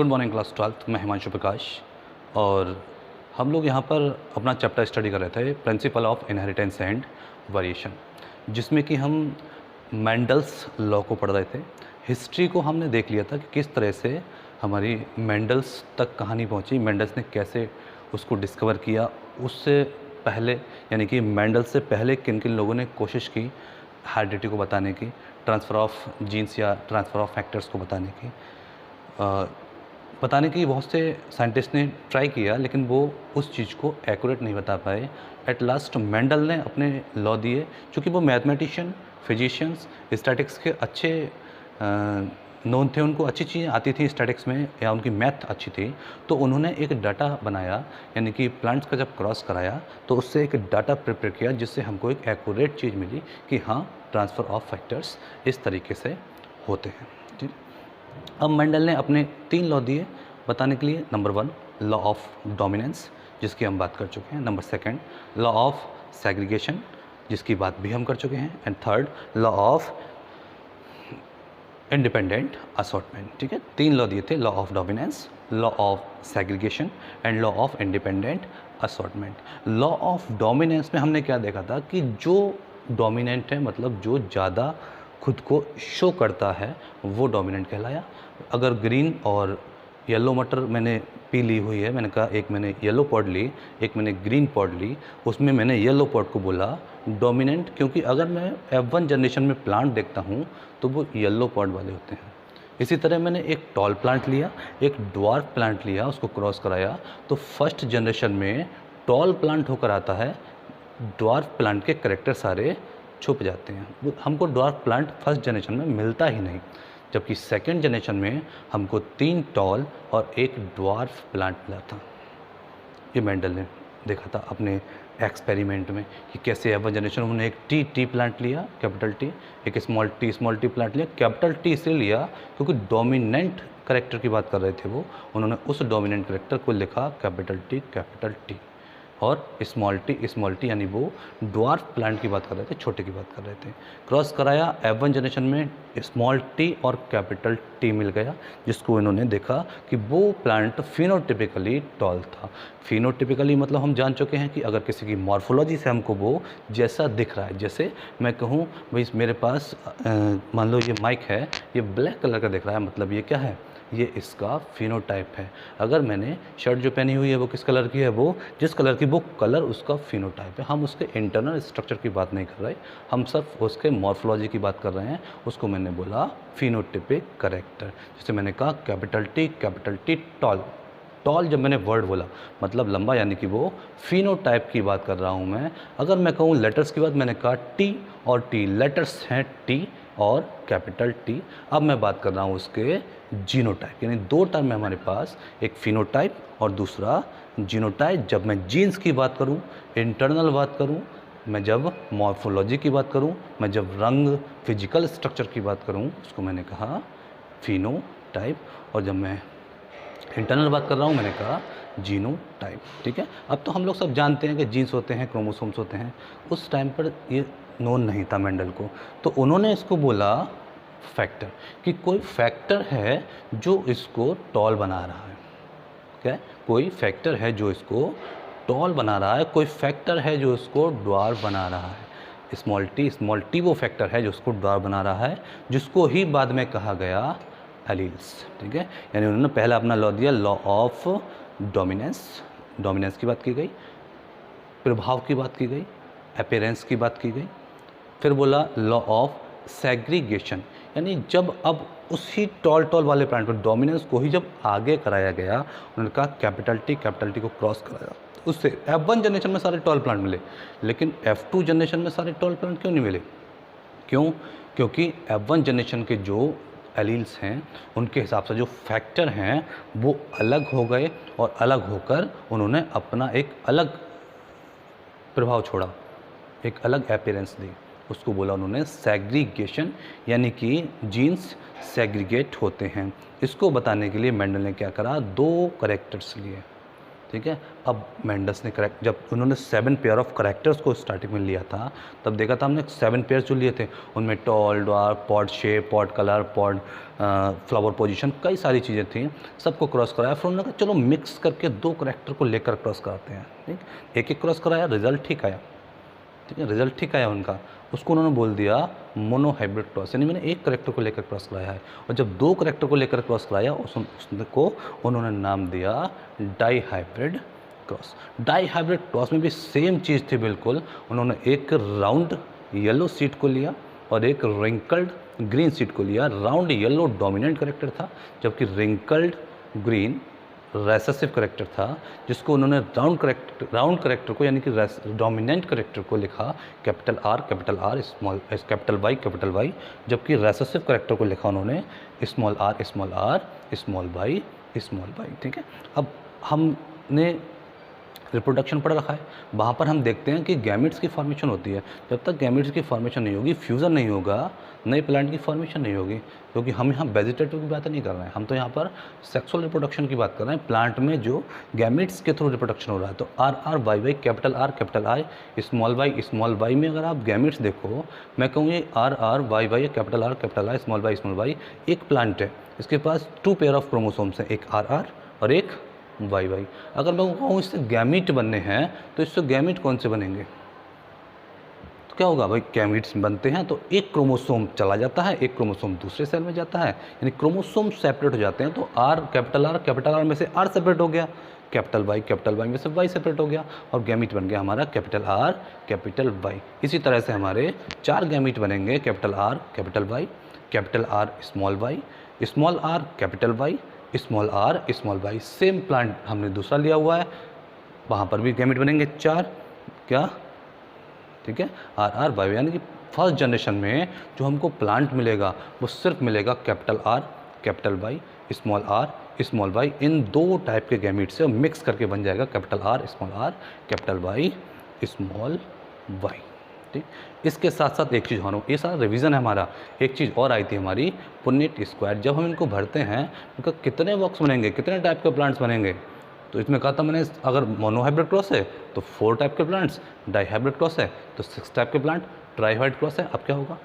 Good morning class 12th। मैं हिमांशु प्रकाश और हम लोग यहाँ पर अपना चैप्टर स्टडी कर रहे थे principle of inheritance and variation, जिसमें कि हम मेंडल्स लॉ को पढ़ रहे थे। हिस्ट्री को हमने देख लिया था कि किस तरह से हमारी मेंडल्स तक कहानी पहुँची, मेंडल्स ने कैसे उसको डिस्कवर किया। उससे पहले यानी कि मेंडल से पहले किन किन लोगों ने कोशिश की हेरिडिटी को बताने की, ट्रांसफ़र ऑफ जीन्स या ट्रांसफ़र ऑफ फैक्टर्स को बताने की बहुत से साइंटिस्ट ने ट्राई किया, लेकिन वो उस चीज़ को एक्यूरेट नहीं बता पाए। एट लास्ट मेंडल ने अपने लॉ दिए, क्योंकि वो मैथमेटिशियन, फिजिशियंस, स्टैटिक्स के अच्छे नोन थे, उनको अच्छी चीज़ें आती थी स्टैटिक्स में या उनकी मैथ अच्छी थी, तो उन्होंने एक डाटा बनाया, यानी कि प्लांट्स का जब क्रॉस कराया तो उससे एक डाटा प्रिपेयर किया, जिससे हमको एक एक्यूरेट चीज़ मिली कि हाँ, ट्रांसफ़र ऑफ फैक्टर्स इस तरीके से होते हैं। ठीक। अब मेंडल ने अपने 3 लॉ दिए बताने के लिए। नंबर 1 लॉ ऑफ डोमिनेंस, जिसकी हम बात कर चुके हैं। नंबर 2 लॉ ऑफ सेग्रीगेशन, जिसकी बात भी हम कर चुके हैं। And 3rd law of independent assortment. ठीक है, 3 लॉ दिए थे, law of dominance, law of segregation and law of independent assortment. Law of dominance में हमने क्या देखा था कि जो डोमिनेंट है, मतलब जो ज़्यादा खुद को शो करता है, वो डोमिनेंट कहलाया। अगर ग्रीन और येलो मटर मैंने पी ली हुई है, मैंने कहा एक मैंने येलो पॉड ली, एक मैंने ग्रीन पॉड ली, उसमें मैंने येलो पॉड को बोला डोमिनेंट, क्योंकि अगर मैं F1 जनरेशन में प्लांट देखता हूँ तो वो येलो पॉड वाले होते हैं। इसी तरह मैंने एक टॉल प्लांट लिया, एक ड्वार्फ प्लांट लिया, उसको क्रॉस कराया, तो फर्स्ट जनरेशन में टॉल प्लांट होकर आता है, ड्वार्फ प्लांट के करेक्टर सारे छुप जाते हैं। हमको ड्वार्फ प्लांट फर्स्ट जनरेशन में मिलता ही नहीं, जबकि सेकंड जनरेशन में हमको 3 टॉल और एक ड्वार्फ प्लांट मिला था। ये मेंडल ने देखा था अपने एक्सपेरिमेंट में कि कैसे F1 जनरेशन उन्होंने एक टी प्लांट लिया, कैपिटल टी, एक स्मॉल टी प्लांट लिया। कैपिटल टी इसलिए लिया क्योंकि डोमिनेंट करेक्टर की बात कर रहे थे वो, उन्होंने उस डोमिनेंट करेक्टर को लिखा कैपिटल टी, और स्मॉल टी यानी वो ड्वार्फ प्लांट की बात कर रहे थे, छोटे की बात कर रहे थे। क्रॉस कराया, F1 जनरेशन में स्मॉल टी और कैपिटल टी मिल गया, जिसको इन्होंने देखा कि वो प्लांट फिनोटिपिकली टॉल था। फिनोटिपिकली मतलब हम जान चुके हैं कि अगर किसी की मॉर्फोलॉजी से हमको वो जैसा दिख रहा है, जैसे मैं कहूँ भाई मेरे पास मान लो ये माइक है, ये ब्लैक कलर का दिख रहा है, मतलब ये क्या है, ये इसका फिनोटाइप है। अगर मैंने शर्ट जो पहनी हुई है वो किस कलर की है, वो जिस कलर की, वो कलर उसका फिनोटाइप है। हम उसके इंटरनल स्ट्रक्चर की बात नहीं कर रहे, हम सिर्फ उसके मॉर्फोलॉजी की बात कर रहे हैं। उसको मैंने बोला फिनोटिपिक करेक्टर। जैसे मैंने कहा कैपिटल टी टॉल जब मैंने वर्ड बोला मतलब लंबा, यानी कि वो फिनोटाइप की बात कर रहा हूँ मैं। अगर मैं कहूँ लेटर्स की बात, मैंने कहा टी और टी, लेटर्स हैं टी और कैपिटल टी। अब मैं बात कर रहा हूँ उसके जीनोटाइप, यानी 2 टर्म है हमारे पास, एक फिनोटाइप और दूसरा जीनोटाइप। जब मैं जीन्स की बात करूँ, इंटरनल बात करूँ, मैं जब मॉर्फोलॉजी की बात करूँ, मैं जब रंग फिजिकल स्ट्रक्चर की बात करूँ, उसको मैंने कहा फिनोटाइप, और जब मैं इंटरनल बात कर रहा हूँ मैंने कहा जीनोटाइप। ठीक है, अब तो हम लोग सब जानते हैं कि जीन्स होते हैं, क्रोमोसोम्स होते हैं। उस टाइम पर ये नोन नहीं था मेंडल को, तो उन्होंने इसको बोला फैक्टर, कि कोई फैक्टर है जो इसको टॉल बना रहा है। क्या, कोई फैक्टर है जो इसको टॉल बना रहा है, कोई फैक्टर है जो इसको ड्वार्फ बना रहा है। स्मॉल टी वो फैक्टर है जो उसको ड्वार्फ बना रहा है, जिसको ही बाद में कहा गया एलील्स। ठीक है, यानी उन्होंने पहला अपना लॉ दिया, लॉ ऑफ डोमिनेंस की बात की गई, प्रभाव की बात की गई, अपीयरेंस की बात की गई। फिर बोला लॉ ऑफ सेग्रीगेशन, यानी जब अब उसी टॉल वाले प्लांट पर डोमिनेंस को ही जब आगे कराया गया, उन्होंने कहा कैपिटल टी को क्रॉस कराया, उससे F1 जनरेशन में सारे टॉल प्लांट मिले, लेकिन F2 जनरेशन में सारे टॉल प्लांट क्यों नहीं मिले? क्योंकि F1 जनरेशन के जो एलील्स हैं उनके हिसाब से जो फैक्टर हैं वो अलग हो गए, और अलग होकर उन्होंने अपना एक अलग प्रभाव छोड़ा, एक अलग अपीयरेंस दी। उसको बोला उन्होंने सेग्रीगेशन, यानी कि जीन्स सेग्रीगेट होते हैं। इसको बताने के लिए मेंडल ने क्या करा, 2 करेक्टर्स लिए, ठीक है। अब मेंडल्स ने करेक्ट, जब उन्होंने 7 पेयर ऑफ करेक्टर्स को स्टार्टिंग में लिया था, तब देखा था हमने 7 पेयर जो लिए थे उनमें tall, dwarf, pod shape, pod colour, pod flower position, कई सारी चीज़ें थी, सबको क्रॉस कराया। फिर उन्होंने कहा चलो मिक्स करके 2 करेक्टर को लेकर क्रॉस कराते हैं। ठीक, एक एक क्रॉस कराया, रिजल्ट ठीक आया। ठीक है, रिजल्ट ठीक आया उनका, उसको उन्होंने बोल दिया मोनो हाइब्रिड क्रॉस, यानी मैंने एक करेक्टर को लेकर क्रॉस कराया है। और जब 2 करेक्टर को लेकर क्रॉस कराया उसको उन्होंने नाम दिया dihybrid cross. Dihybrid cross में भी सेम चीज़ थी बिल्कुल। उन्होंने एक राउंड येलो सीट को लिया और एक रिंकल्ड ग्रीन सीट को लिया। राउंड येलो डोमिनेंट करेक्टर था, जबकि रिंकल्ड ग्रीन रेसेसिव करेक्टर था, जिसको उन्होंने राउंड करेक्टर को यानी कि डोमिनेंट करेक्टर को लिखा capital R small capital Y, जबकि रेसेसिव करेक्टर को लिखा उन्होंने स्मॉल आर स्मॉल वाई। ठीक है। अब हमने रिप्रोडक्शन पढ़ रखा है, वहाँ पर हम देखते हैं कि गैमेट्स की फॉर्मेशन होती है। जब तक गैमेट्स की फॉर्मेशन नहीं होगी, फ्यूज़न नहीं होगा, नए प्लांट की फॉर्मेशन नहीं होगी। क्योंकि हम यहाँ वेजिटेटिव की बात नहीं कर रहे हैं, हम तो यहाँ पर सेक्सुअल रिप्रोडक्शन की बात कर रहे हैं, प्लांट में जो गैमेट्स के थ्रू रिप्रोडक्शन हो रहा है। तो R Y capital I small Y में अगर आप गैमेट्स देखो, मैं कहूँ ये R Y capital I small Y एक प्लांट है, इसके पास 2 पेयर ऑफ क्रोमोसोम्स हैं, एक आर और एक वाई। अगर मैं कहूँ इससे गैमीट बनने हैं, तो इससे गैमीट कौन से बनेंगे? तो क्या होगा भाई, गैमीट्स बनते हैं तो एक क्रोमोसोम चला जाता है, एक क्रोमोसोम दूसरे सेल में जाता है, यानी क्रोमोसोम सेपरेट हो जाते हैं। तो कैपिटल आर में से आर सेपरेट हो गया, कैपिटल वाई में से वाई सेपरेट हो गया, और गैमीट बन गया हमारा कैपिटल वाई। इसी तरह से हमारे 4 गैमीट बनेंगे, capital R small R capital Y, small Y. Same plant हमने दूसरा लिया हुआ है, वहाँ पर भी गैमेट बनेंगे 4, क्या? ठीक है, आर वाई, यानी कि फर्स्ट जनरेशन में जो हमको प्लांट मिलेगा वो सिर्फ मिलेगा कैपिटल वाई स्मॉल वाई। इन 2 टाइप के गैमेट से मिक्स करके बन जाएगा capital R capital Y small Y. ठीक, इसके साथ साथ एक चीज़ और, ये सारा रिवीजन है हमारा, एक चीज़ और आई थी हमारी पुन्नेट स्क्वायर। जब हम इनको भरते हैं उनका कितने बॉक्स बनेंगे, कितने टाइप के प्लांट्स बनेंगे, तो इसमें कहा था मैंने अगर मोनोहाइब्रिड क्रॉस है तो 4 टाइप के प्लांट्स, डाईहाइब्रिड क्रॉस है तो 6 टाइप के प्लांट, ट्राईहाइब्रिड क्रॉस है अब क्या होगा,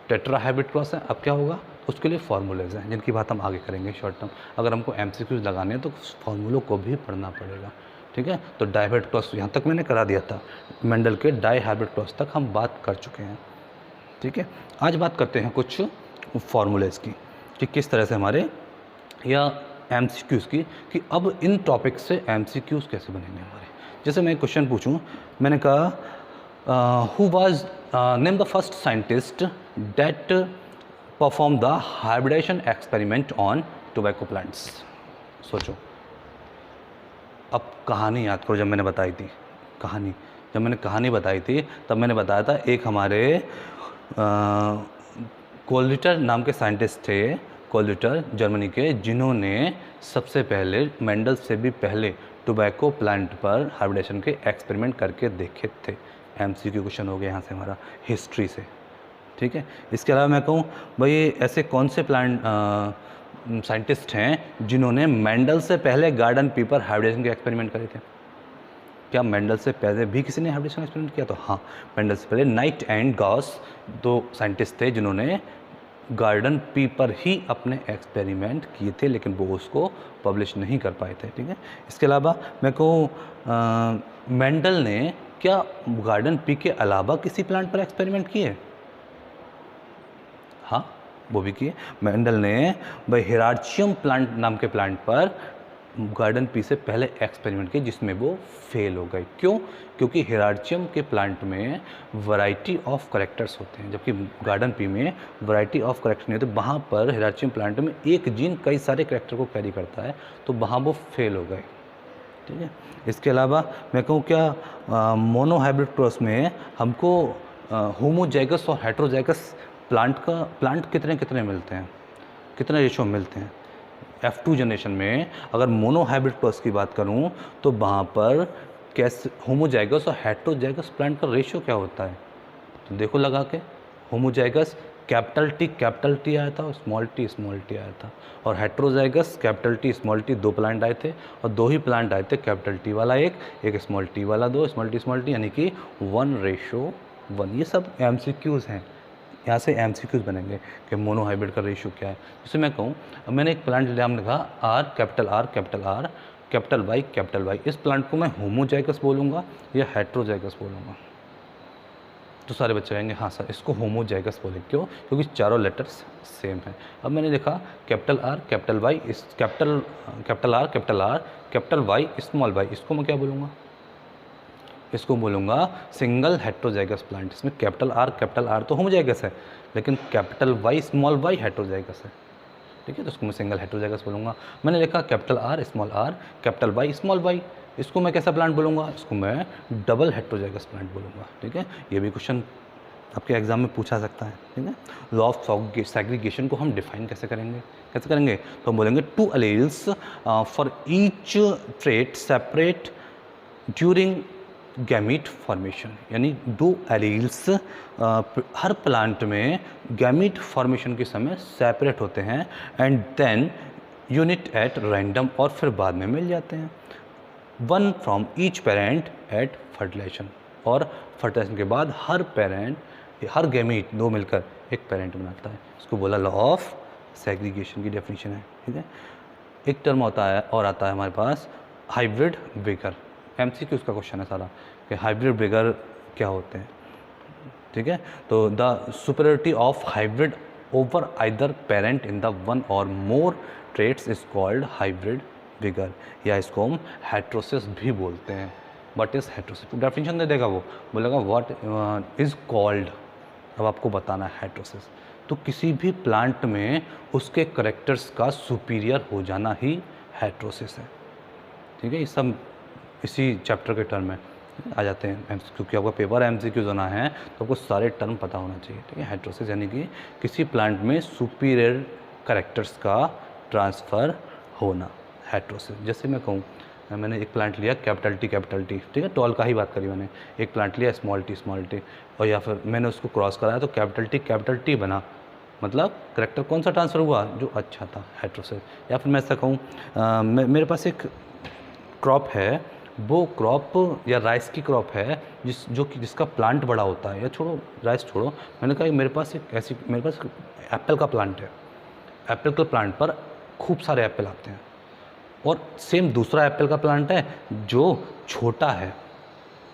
टेट्राहाइब्रिड क्रॉस है अब क्या होगा। उसके लिए फार्मूलेज हैं जिनकी बात हम आगे करेंगे शॉर्ट टर्म। अगर हमको MCQs लगाने हैं तो फार्मूलों को भी पढ़ना पड़ेगा। ठीक है, तो डाईहाइब्रिड क्रॉस यहाँ तक मैंने करा दिया था, मेंडल के डाईहाइब्रिड क्रॉस तक हम बात कर चुके हैं। ठीक है, आज बात करते हैं कुछ फार्मूलेज की कि किस तरह से हमारे, या MCQs की, कि अब इन टॉपिक से MCQs कैसे बनेंगे हमारे। जैसे मैं एक क्वेश्चन पूछूं, मैंने कहा who was name the first scientist that perform the hybridization experiment on tobacco plants. सोचो, अब कहानी याद करो, जब मैंने बताई थी कहानी बताई थी तब मैंने बताया था एक हमारे कोलिटर नाम के साइंटिस्ट थे, कोलिटर जर्मनी के, जिन्होंने सबसे पहले मेंडल से भी पहले टोबैको प्लांट पर हाइब्रिडेशन के एक्सपेरिमेंट करके देखे थे। MCQ क्वेश्चन हो गया यहाँ से हमारा हिस्ट्री से। ठीक है, इसके अलावा मैं कहूँ भाई ऐसे कौन से प्लांट साइंटिस्ट हैं जिन्होंने मेंडल से पहले गार्डन पी पर हाइब्रिडेशन के एक्सपेरिमेंट करे थे। क्या मेंडल से पहले भी किसी ने हाइब्रिडेशन एक्सपेरिमेंट किया? तो हाँ, मेंडल से पहले नाइट एंड गॉस 2 साइंटिस्ट थे जिन्होंने गार्डन पी पर ही अपने एक्सपेरिमेंट किए थे, लेकिन वो उसको पब्लिश नहीं कर पाए थे। ठीक है, इसके अलावा मैं कहूँ मेंडल ने क्या गार्डन पी के अलावा किसी प्लांट पर एक्सपेरिमेंट किए? हाँ, वो भी किए। मेंडल ने भाई हिरार्चियम प्लांट नाम के प्लांट पर गार्डन पी से पहले एक्सपेरिमेंट किए, जिसमें वो फेल हो गए। क्यों? क्योंकि हिरार्चियम के प्लांट में वैरायटी ऑफ करेक्टर्स होते हैं, जबकि गार्डन पी में वैरायटी ऑफ करेक्टर नहीं होते। वहाँ पर हिरार्चियम प्लांट में एक जीन कई सारे करेक्टर को कैरी करता है, तो वहाँ वो फेल हो गए। ठीक है, इसके अलावा मैं कहूँ क्या मोनोहाइब्रिड क्रॉस में हमको होमोजाइगस और हेट्रोजाइगस प्लांट कितने मिलते हैं, कितने रेशो मिलते हैं? F2 जनरेशन में अगर मोनोहाइब्रिड क्रॉस की बात करूं तो वहाँ पर कैसे होमोजाइगस और हेट्रोजाइगस प्लांट का रेशियो क्या होता है? तो देखो लगा के, होमोजाइगस कैपिटल टी आया था और स्मॉल टी आया था। और heterozygous capital T small T 2 plant आए थे और 2 ही प्लांट आए थे, कैपिटल टी वाला एक स्मॉल टी वाला 2, स्मॉल टी, यानी कि 1:1। ये सब MCQs हैं, यहाँ से MCQs बनेंगे कि मोनो हाइब्रिड का रेशियो क्या है। जैसे मैं कहूँ, मैंने एक प्लांट लिया, हमने कहा आर कैपिटल वाई, इस प्लांट को मैं होमोजाइगस बोलूँगा या हेट्रोजाइगस बोलूँगा? तो सारे बच्चे कहेंगे हाँ सर इसको होमोजाइगस बोले। क्यों? क्योंकि चारों लेटर्स सेम हैं। अब मैंने देखा कैपिटल आर कैपिटल वाई, इस capital R capital Y small Y, इसको मैं क्या बोलूँगा? इसको बोलूँगा सिंगल हेट्रोजाइगस प्लांट। इसमें कैपिटल आर तो होमोजाइगस है, लेकिन capital Y small Y heterozygous है। ठीक है, तो उसको मैं सिंगल हेट्रोजाइगस बोलूँगा। मैंने लिखा capital R capital Y small Y, इसको मैं कैसा प्लांट बोलूँगा? इसको मैं डबल हेट्रोजाइगस प्लांट बोलूँगा। ठीक है, ये भी क्वेश्चन आपके एग्जाम में पूछा सकता है। ठीक है, लॉ ऑफ सेग्रीगेशन को हम डिफाइन कैसे करेंगे? तो हम बोलेंगे 2 alleles for each trait separate during gamete formation, यानी 2 एलील्स हर प्लांट में गैमीट फॉर्मेशन के समय सेपरेट होते हैं and then unite at random, और फिर बाद में मिल जाते हैं। 1 from each parent at fertilization, और फर्टिलाइजेशन के बाद हर गैमीट 2 मिलकर एक पेरेंट बनाता है। इसको बोला लॉ ऑफ सेग्रीगेशन की डेफिनेशन है। ठीक है, एक टर्म होता है और आता है हमारे पास हाइब्रिड विगर। MCQ का क्वेश्चन है सारा कि हाइब्रिड विगर क्या होते हैं। ठीक है, तो the superiority of hybrid over either parent in the 1 or more traits is called hybrid vigour, या इसको हम हेट्रोसिस भी बोलते हैं। What is heterosis? डेफिनेशन दे देगा, वो बोलेगा व्हाट इज कॉल्ड। अब आपको बताना है हेट्रोसिस। तो किसी भी प्लांट में उसके करेक्टर्स का सुपीरियर हो जाना ही हेट्रोसिस है। ठीक है, ये सब इसी चैप्टर के टर्म में आ जाते हैं, क्योंकि आपका पेपर MCQ होना है तो आपको सारे टर्म पता होना चाहिए। ठीक है, हेट्रोसिस यानी कि किसी प्लांट में सुपीरियर करेक्टर्स का ट्रांसफ़र होना, हेट्रोसिस। जैसे मैं कहूँ, मैंने एक प्लांट लिया कैपिटल टी, ठीक है, टॉल का ही बात करी मैंने। एक प्लांट लिया स्मॉल टी, और या फिर मैंने उसको क्रॉस कराया तो कैपिटल टी बना, मतलब करेक्टर कौन सा ट्रांसफ़र हुआ? जो अच्छा था, हेट्रोसिस। या फिर मैं ऐसा कहूँ, मेरे पास एक क्रॉप है, वो क्रॉप या राइस की क्रॉप है जिसका प्लांट बड़ा होता है, या छोड़ो राइस छोड़ो, मैंने कहा मेरे पास एप्पल का प्लांट है। एप्पल के प्लांट पर खूब सारे एप्पल आते हैं, और सेम दूसरा एप्पल का प्लांट है जो छोटा है।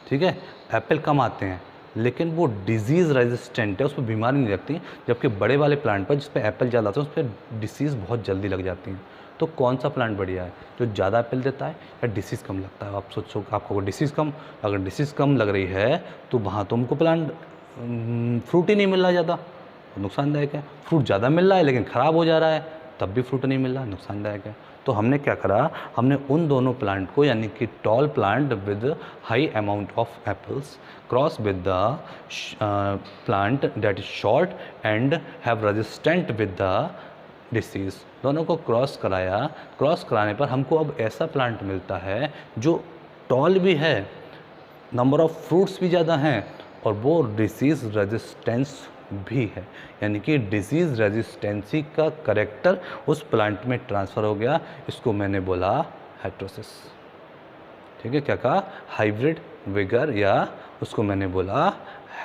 ठीक है, एप्पल कम आते हैं लेकिन वो डिजीज़ रेजिस्टेंट है, उस पर बीमारी नहीं लगती, जबकि बड़े वाले प्लांट पर जिस पे एप्पल ज़्यादा आते हैं उस पर डिसीज़ बहुत जल्दी लग जाती हैं। तो कौन सा प्लांट बढ़िया है, जो ज़्यादा एप्पल देता है या डिसीज़ कम लगता है? आप सोचो, आपको डिसीज़ कम, अगर डिसीज़ कम लग रही है तो वहाँ तो हमको प्लांट फ्रूट ही नहीं मिल रहा ज़्यादा, नुकसानदायक है। फ्रूट ज़्यादा मिल रहा है लेकिन ख़राब हो जा रहा है, तब भी फ्रूट नहीं मिल रहा, नुकसानदायक है। तो हमने क्या करा, हमने उन दोनों प्लांट को, यानी कि tall plant with high amount of apples cross with the plant that is short and have resistant with the disease, दोनों को क्रॉस कराया। क्रॉस कराने पर हमको अब ऐसा प्लांट मिलता है जो टॉल भी है, नंबर ऑफ फ्रूट्स भी ज़्यादा हैं, और वो डिसीज़ रेजिस्टेंस भी है, यानी कि डिजीज़ रेजिस्टेंसी का करेक्टर उस प्लांट में ट्रांसफ़र हो गया। इसको मैंने बोला हेट्रोसिस। ठीक है, क्या कहा? हाइब्रिड विगर, या उसको मैंने बोला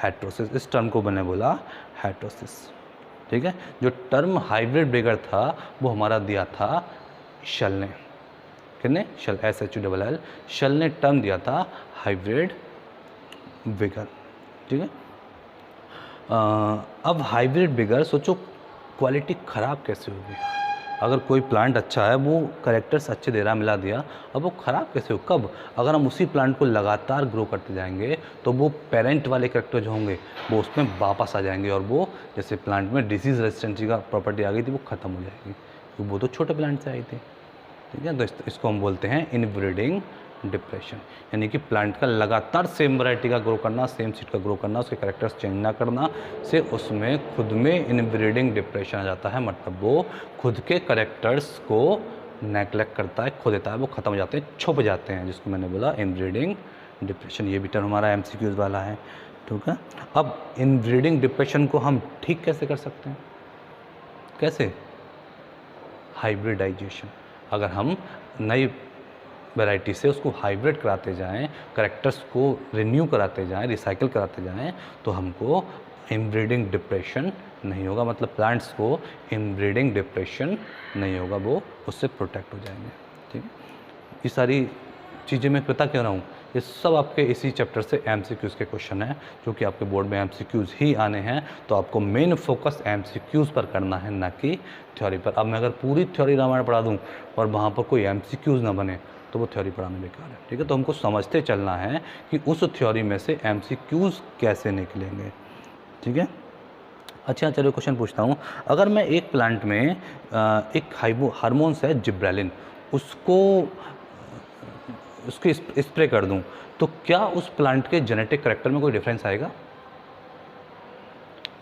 हेट्रोसिस। इस टर्म को मैंने बोला हेट्रोसिस। ठीक है, जो टर्म हाइब्रिड विगर था वो हमारा दिया था शल ने, किसने? शल, SHULL, शल ने टर्म दिया था हाइब्रिड विगर। ठीक है, अब हाइब्रिड विगर, सोचो क्वालिटी ख़राब कैसे होगी? अगर कोई प्लांट अच्छा है, वो करेक्टर्स अच्छे दे रहा, मिला दिया, अब वो ख़राब कैसे हो? कब? अगर हम उसी प्लांट को लगातार ग्रो करते जाएंगे तो वो पेरेंट वाले करेक्टर जो होंगे वो उसमें वापस आ जाएंगे, और वो जैसे प्लांट में डिसीज़ रेजिस्टेंसी का प्रॉपर्टी आ गई थी वो ख़त्म हो जाएगी, क्योंकि वो तो छोटे प्लांट से आई थी। ठीक है, तो इसको हम बोलते हैं इनब्रीडिंग डिप्रेशन, यानी कि प्लांट का लगातार सेम वैरायटी का ग्रो करना, सेम सीड का ग्रो करना, उसके कैरेक्टर्स चेंज ना करना से उसमें खुद में इनब्रीडिंग डिप्रेशन आ जाता है। मतलब वो खुद के कैरेक्टर्स को नेगलेक्ट करता है, खो देता है, वो ख़त्म हो जाते हैं, छुप जाते हैं, जिसको मैंने बोला इनब्रीडिंग डिप्रेशन। ये भी टर्म हमारा MCQs वाला है। ठीक है। अब इनब्रीडिंग डिप्रेशन को हम ठीक कैसे कर सकते हैं? कैसे? हाइब्रिडाइजेशन। अगर हम नई वैरायटी से उसको हाइब्रिड कराते जाएं, कैरेक्टर्स को रिन्यू कराते जाएं, रिसाइकिल कराते जाएं, तो हमको इनब्रीडिंग डिप्रेशन नहीं होगा, मतलब प्लांट्स को इनब्रीडिंग डिप्रेशन नहीं होगा, वो उससे प्रोटेक्ट हो जाएंगे। ठीक है, ये सारी चीज़ें मैं बता क्यों रहा हूँ, ये सब आपके इसी चैप्टर से एमसीक्यूज़ के क्वेश्चन हैं, जो कि आपके बोर्ड में एमसीक्यूज़ ही आने हैं। तो आपको मेन फोकस एमसीक्यूज़ पर करना है, ना कि थ्योरी पर। अब मैं अगर पूरी थ्योरी रामायण पढ़ा दूँ और वहाँ पर कोई एमसीक्यूज़ ना बने, तो वो थ्योरी पढ़ाना बेकार है। ठीक है, तो हमको समझते चलना है कि उस थ्योरी में से एमसीक्यूज़ कैसे निकलेंगे। ठीक है, अच्छा चलो क्वेश्चन पूछता हूँ। अगर मैं एक प्लांट में एक हार्मोन्स है जिब्रेलिन, उसको स्प्रे कर दूं, तो क्या उस प्लांट के जेनेटिक करैक्टर में कोई डिफरेंस आएगा?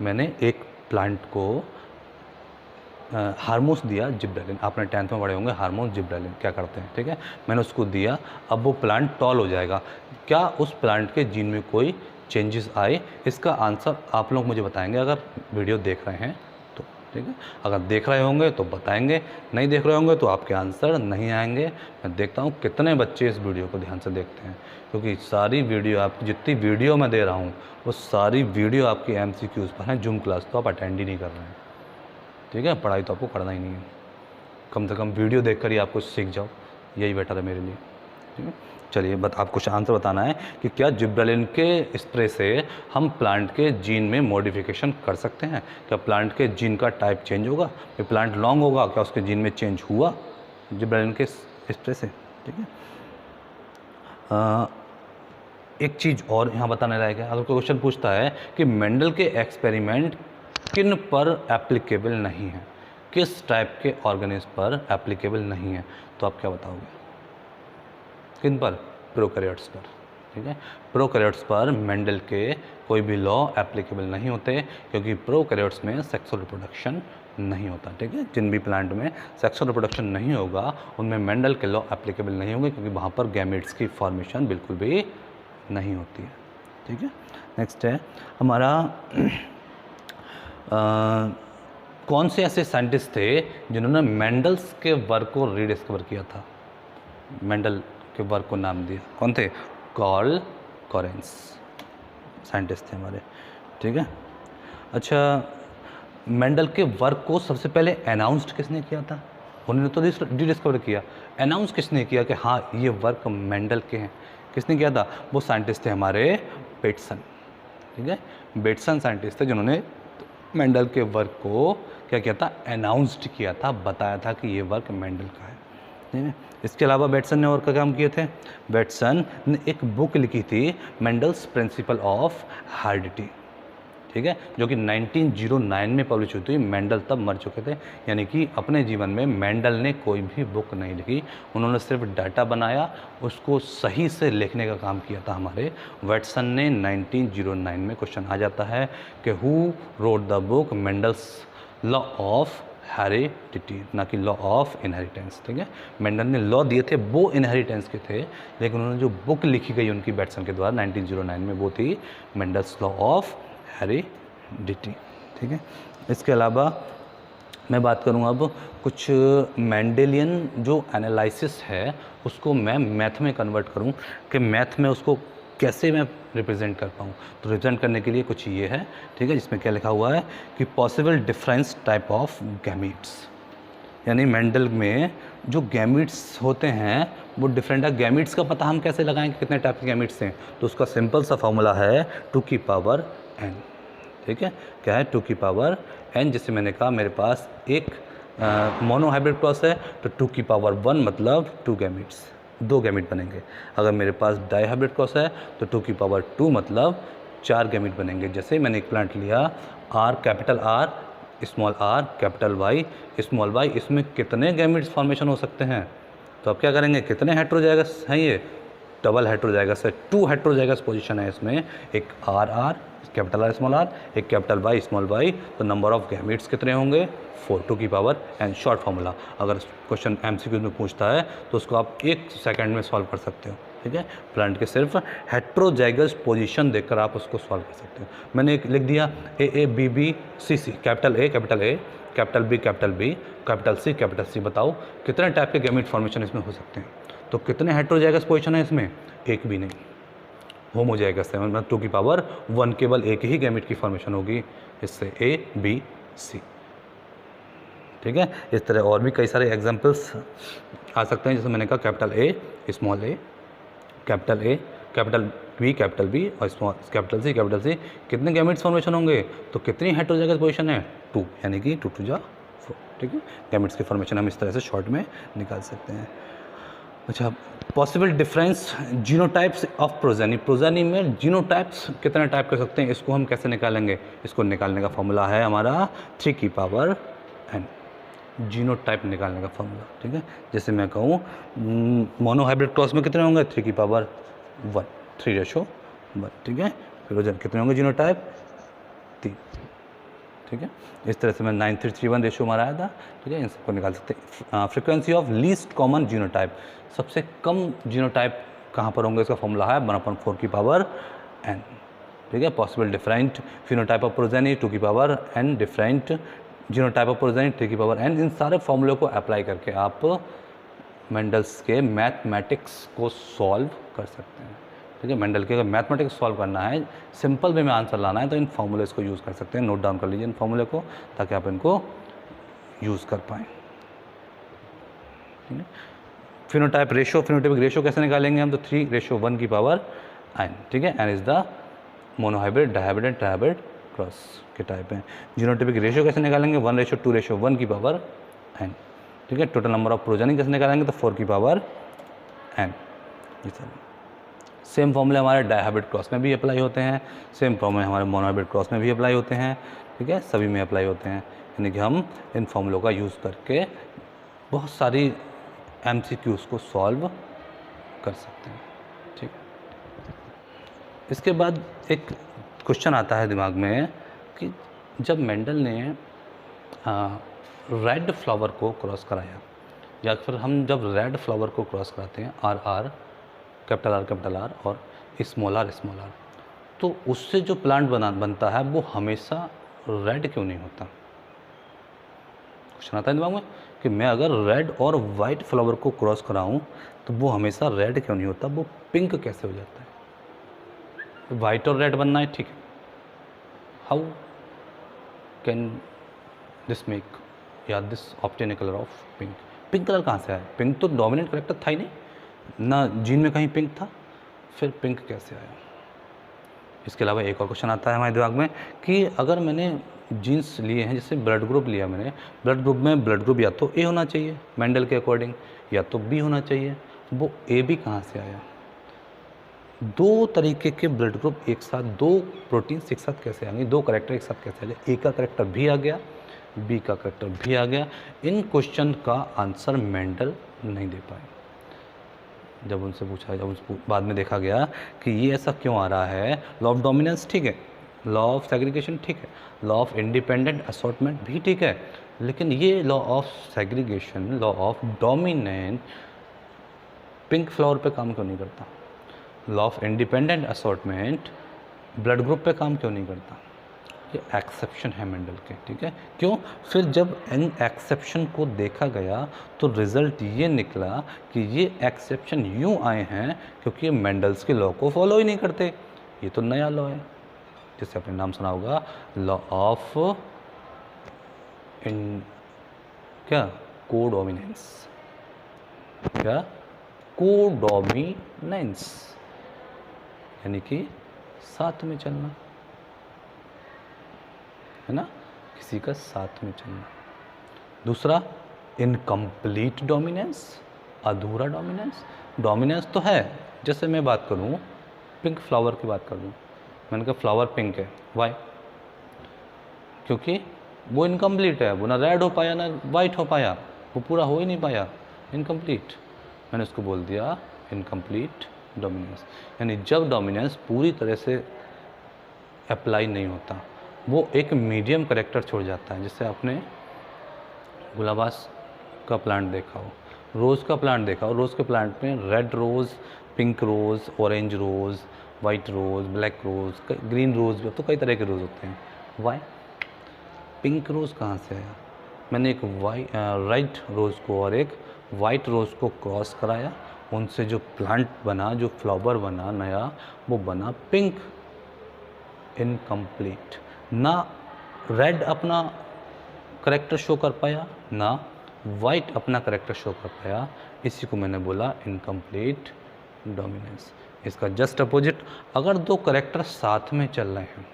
मैंने एक प्लांट को हार्मोन्स दिया जिब्रेलिन, आपने 10th में पढ़े होंगे हार्मोन जिब्रेलिन क्या करते हैं। ठीक है, मैंने उसको दिया, अब वो प्लांट टॉल हो जाएगा। क्या उस प्लांट के जीन में कोई चेंजेस आए? इसका आंसर आप लोग मुझे बताएंगे अगर वीडियो देख रहे हैं तो। ठीक है, अगर देख रहे होंगे तो बताएंगे, नहीं देख रहे होंगे तो आपके आंसर नहीं आएंगे। मैं देखता हूँ कितने बच्चे इस वीडियो को ध्यान से देखते हैं, क्योंकि सारी वीडियो आप जितनी वीडियो मैं दे रहा हूँ वो सारी वीडियो आपकी एमसीक्यूज़ पर हैं। जूम क्लास तो आप अटेंड ही नहीं कर रहे हैं। ठीक है, पढ़ाई तो आपको करना ही नहीं है, कम से कम वीडियो देखकर ही आप कुछ सीख जाओ, यही बेटर है मेरे लिए। ठीक है, चलिए आपको आंसर बताना है कि क्या जिब्रेलिन के स्प्रे से हम प्लांट के जीन में मॉडिफिकेशन कर सकते हैं? क्या प्लांट के जीन का टाइप चेंज होगा? ये प्लांट लॉन्ग होगा, क्या उसके जीन में चेंज हुआ जिब्रेलिन के स्प्रे से? ठीक है, एक चीज़ और यहाँ बताने लायक है। अगर कोई क्वेश्चन पूछता है कि मेंडल के एक्सपेरिमेंट किन पर एप्लीकेबल नहीं है, किस टाइप के ऑर्गेनिज्म पर एप्लीकेबल नहीं है, तो आप क्या बताओगे? किन पर? प्रोकैरियोट्स पर। ठीक है, प्रोकैरियोट्स पर मेंडल के कोई भी लॉ एप्लीकेबल नहीं होते, क्योंकि प्रोकैरियोट्स में सेक्सुअल रिप्रोडक्शन नहीं होता। ठीक है, जिन भी प्लांट में सेक्सुअल रिप्रोडक्शन नहीं होगा उनमें मेंडल के लॉ एप्लीकेबल नहीं होंगे, क्योंकि वहाँ पर गैमेट्स की फॉर्मेशन बिल्कुल भी नहीं होती है। ठीक है, नेक्स्ट है हमारा कौन से ऐसे साइंटिस्ट थे जिन्होंने मेंडल्स के वर्क को रीडिस्कवर किया था? मेंडल के वर्क को नाम दिया, कौन थे? कार्ल कॉरेंस साइंटिस्ट थे हमारे। ठीक है, अच्छा मेंडल के वर्क को सबसे पहले अनाउंस्ड किसने किया था? उन्होंने तो रीडिस्कवर किया, अनाउंस किसने किया कि हाँ ये वर्क मेंडल के हैं? किसने किया था? वो साइंटिस्ट थे हमारे बेटसन। ठीक है, बेटसन साइंटिस्ट थे जिन्होंने मेंडल के वर्क को क्या किया था? अनाउंस्ड किया था, बताया था कि ये वर्क मेंडल का है। ठीक है, इसके अलावा बेटसन ने और क्या काम किए थे? बेटसन ने एक बुक लिखी थी मेंडल्स प्रिंसिपल ऑफ हेरिडिटी। ठीक है, जो कि 1909 में पब्लिश हुई थी। मेंडल तब मर चुके थे, यानी कि अपने जीवन में मेंडल ने कोई भी बुक नहीं लिखी, उन्होंने सिर्फ डाटा बनाया, उसको सही से लिखने का काम किया था हमारे वेटसन ने 1909 में। क्वेश्चन आ जाता है कि who wrote the book Mendel's law of heredity, ना कि लॉ ऑफ इनहेरिटेंस। ठीक है, मेंडल ने लॉ दिए थे वो इनहेरिटेंस के थे, लेकिन उन्होंने जो बुक लिखी गई उनकी बेटसन के द्वारा 1909 में, वो थी मेंडल्स लॉ ऑफ हेरिडिटी। ठीक है, इसके अलावा मैं बात करूँ अब कुछ मेंडेलियन जो एनालिसिस है उसको मैं मैथ में कन्वर्ट करूँ, कि मैथ में उसको कैसे मैं रिप्रेजेंट कर पाऊँ। तो रिप्रेजेंट करने के लिए कुछ ये है। ठीक है, जिसमें क्या लिखा हुआ है कि possible difference type of gametes, यानी मेंडल में जो गैमीट्स होते हैं वो डिफरेंट है। गैमीट्स का पता हम कैसे लगाएं कि कितने टाइप के गैमीट्स हैं? तो उसका सिंपल सा फॉर्मूला है 2 की पावर n। ठीक है, क्या है? 2 की पावर n। जैसे मैंने कहा मेरे पास एक मोनो हाइब्रिड क्रॉस है तो 2 की पावर 1 मतलब 2 गैमीट्स, 2 गैमीट बनेंगे। अगर मेरे पास डाई हाइब्रिड क्रॉस है तो 2 की पावर 2 मतलब 4 गैमीट बनेंगे। जैसे मैंने एक प्लांट लिया R capital R small r capital Y small y, इसमें कितने गैमीट्स फॉर्मेशन हो सकते हैं? तो आप क्या करेंगे? कितने हेटेरोजाइगस हैं ये? डबल हेटेरोजाइगस है, 2 हेटेरोजाइगस पोजीशन है इसमें, एक R capital R small r, एक कैपिटल Y स्मॉल y। तो नंबर ऑफ गैमीट्स कितने होंगे? 4, 2 की पावर n। शॉर्ट फार्मूला, अगर क्वेश्चन एमसीक्यू में पूछता है तो उसको आप 1 सेकंड में सॉल्व कर सकते हो। ठीक है। प्लांट के सिर्फ हेट्रोजाइगस पोजीशन देखकर आप उसको सॉल्व कर सकते हो। मैंने एक लिख दिया A B B C C, capital A capital B capital C, बताओ कितने टाइप के गैमेट फॉर्मेशन इसमें हो सकते हैं। तो कितने हेट्रोजाइगस पोजीशन है इसमें, एक भी नहीं। होमोजाइगस है, मतलब 2 की पावर 1 केवल एक ही गैमेट की फॉर्मेशन होगी इससे, ए बी सी। ठीक है। इस तरह और भी कई सारे एग्जांपल्स आ सकते हैं, जैसे मैंने कहा कैपिटल ए कैपिटल बी और स्मॉल कैपिटल सी, कितने गैमेट्स फॉर्मेशन होंगे, तो कितनी हेट्रोजाइगस पोजीशन है, 2, यानी कि 2 2 4। ठीक है। गैमेट्स की फॉर्मेशन हम इस तरह से शॉर्ट में निकाल सकते हैं। अच्छा, possible difference genotypes of progeny में जीनोटाइप्स कितने टाइप कर सकते हैं, इसको हम कैसे निकालेंगे, इसको निकालने का फॉर्मूला है हमारा 3 की पावर n, जीनोटाइप निकालने का फॉर्मूला। ठीक है। जैसे मैं कहूँ मोनोहाइब्रिड क्रॉस में कितने होंगे, 3 की पावर 1, 3:1। ठीक है। फिर कितने होंगे जीनोटाइप, 3। ठीक है। इस तरह से मैं 9331 रेशियो हमारा आया था। ठीक है। इन सबको निकाल सकते हैं। Frequency of least common genotype, सबसे कम जीनोटाइप कहाँ पर होंगे, इसका फॉर्मूला है 1/4 की पावर n। ठीक है। Possible different phenotype of progeny 2 की power n, different genotype of progeny 3 की पावर n। इन सारे फॉर्मूले को अप्लाई करके आप मेंडल्स के मैथमेटिक्स को सॉल्व कर सकते हैं। ठीक है। मेंडल के अगर मैथमेटिक्स सॉल्व करना है, सिंपल वे में आंसर लाना है, तो इन फॉर्मूलेस को यूज़ कर सकते हैं। नोट डाउन कर लीजिए इन फॉर्मूले को, ताकि आप इनको यूज़ कर पाएँ। ठीक है। फिनोटाइप रेशियो, फिनोटाइपिक रेशियो कैसे निकालेंगे हम, तो 3:1 की पावर n। ठीक है। n is the monohybrid, dihybrid and trihybrid cross के टाइप हैं। जीनोटाइपिक रेशियो कैसे निकालेंगे, 1:2:1 की पावर n। ठीक है। टोटल नंबर ऑफ प्रोजेनी कैसे निकालेंगे, तो 4 की पावर n। ये सब सेम फॉर्मूले हमारे डायहाइब्रिड क्रॉस में भी अप्लाई होते हैं, सेम फॉर्मूले हमारे मोनोहाइब्रिड क्रॉस में भी अप्लाई होते हैं। ठीक है। सभी में अप्लाई होते हैं, यानी कि हम इन फॉर्मूलों का यूज़ करके बहुत सारी MCQs को सॉल्व कर सकते हैं। ठीक। इसके बाद एक क्वेश्चन आता है दिमाग में कि जब मेंडल ने रेड फ्लावर को क्रॉस कराया, या फिर हम जब रेड फ्लावर को क्रॉस कराते हैं RR कैपिटल R और स्मॉल r, तो उससे जो प्लांट बनता है वो हमेशा रेड क्यों नहीं होता। क्वेश्चन आता है दिमाग में कि मैं अगर रेड और वाइट फ्लावर को क्रॉस कराऊं तो वो हमेशा रेड क्यों नहीं होता, वो पिंक कैसे हो जाता है। वाइट और रेड बनना है, ठीक है, हाउ कैन दिस मेक या this obtain a colour of pink. Pink colour कहाँ से आया, पिंक तो डोमिनेंट करेक्टर था ही नहीं ना, जीन में कहीं पिंक था, फिर पिंक कैसे आया। इसके अलावा एक और क्वेश्चन आता है हमारे दिमाग में कि अगर मैंने जीन्स लिए हैं, जैसे ब्लड ग्रुप लिया मैंने, ब्लड ग्रुप में ब्लड ग्रुप या तो ए होना चाहिए मेंडल के अकॉर्डिंग, या तो बी होना चाहिए, वो ए बी कहाँ से आया। दो तरीके के ब्लड ग्रुप एक साथ, दो प्रोटीन्स एक साथ कैसे आएंगे, दो करेक्टर एक साथ कैसे आ जाए, ए का करेक्टर भी आ गया, बी का करेक्टर भी आ गया। इन क्वेश्चन का आंसर मेंडल नहीं दे पाए। जब उनसे पूछा, जब उस बाद में देखा गया कि ये ऐसा क्यों आ रहा है, लॉ ऑफ डोमिनेंस ठीक है, लॉ ऑफ सेग्रीगेशन ठीक है, लॉ ऑफ इंडिपेंडेंट असॉर्टमेंट भी ठीक है, लेकिन ये law of segregation, law of dominant pink flower पे काम क्यों नहीं करता, law of independent assortment blood group पे काम क्यों नहीं करता। ये एक्सेप्शन है मेंडल के, ठीक है। क्यों, फिर जब इन एक्सेप्शन को देखा गया तो रिजल्ट ये निकला कि ये एक्सेप्शन यूँ आए हैं क्योंकि ये मेंडल्स के लॉ को फॉलो ही नहीं करते। ये तो नया लॉ है, जिससे आपने नाम सुना होगा, लॉ ऑफ इन क्या कोडोमिनेंस, क्या कोडोमिनेंस, यानी कि साथ में चलना, है ना, किसी का साथ में चलना। दूसरा इनकम्प्लीट डोमिनेंस, अधूरा डोमिनेंस। डोमिनेंस तो है, जैसे मैं बात करूं पिंक फ्लावर की बात कर लूँ, मैंने कहा फ्लावर पिंक है, वाई, क्योंकि वो इनकम्प्लीट है, वो ना रेड हो पाया ना वाइट हो पाया, वो पूरा हो ही नहीं पाया, इनकम्प्लीट। मैंने उसको बोल दिया इनकम्प्लीट डोमिनेंस। यानी जब डोमिनेंस पूरी तरह से अप्लाई नहीं होता, वो एक मीडियम करेक्टर छोड़ जाता है। जैसे आपने गुलाबास का प्लांट देखा हो, रोज़ का प्लांट देखा हो, रोज़ के प्लांट में red rose, pink rose, orange rose, white rose, black rose, green rose भी, अब तो कई तरह के रोज़ होते हैं। वाई? पिंक रोज़ कहाँ से आया? मैंने एक रेड रोज़ को और एक वाइट रोज़ को क्रॉस कराया, उनसे जो प्लांट बना, जो फ्लावर बना नया, वो बना पिंक। इनकम्प्लीट। ना रेड अपना करेक्टर शो कर पाया, ना वाइट अपना करेक्टर शो कर पाया, इसी को मैंने बोला इनकम्प्लीट डोमिनेंस। इसका जस्ट अपोजिट, अगर दो करेक्टर साथ में चल रहे हैं,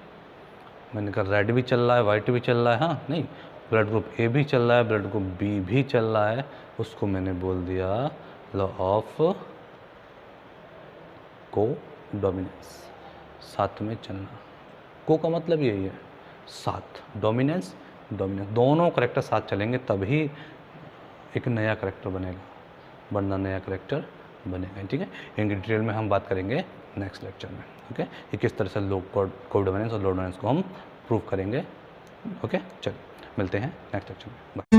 मैंने कहा रेड भी चल रहा है, वाइट भी चल रहा है, हाँ नहीं, ब्लड ग्रुप ए भी चल रहा है, ब्लड ग्रुप बी भी चल रहा है, उसको मैंने बोल दिया लॉ ऑफ को डोमिनेंस, साथ में चलना। को का मतलब यही है, साथ, डोमिनेंस, डोमिनेंस, दोनों करेक्टर साथ चलेंगे तभी एक नया करेक्टर बनेगा, वरना नया करेक्टर बनेगा। ठीक है, इनकी डिटेल में हम बात करेंगे नेक्स्ट लेक्चर में। ओके, ये किस तरह से को डोमिनेंस और लो डोमिनेंस को हम प्रूव करेंगे। ओके, चलिए मिलते हैं नेक्स्ट लेक्चर में। बाय।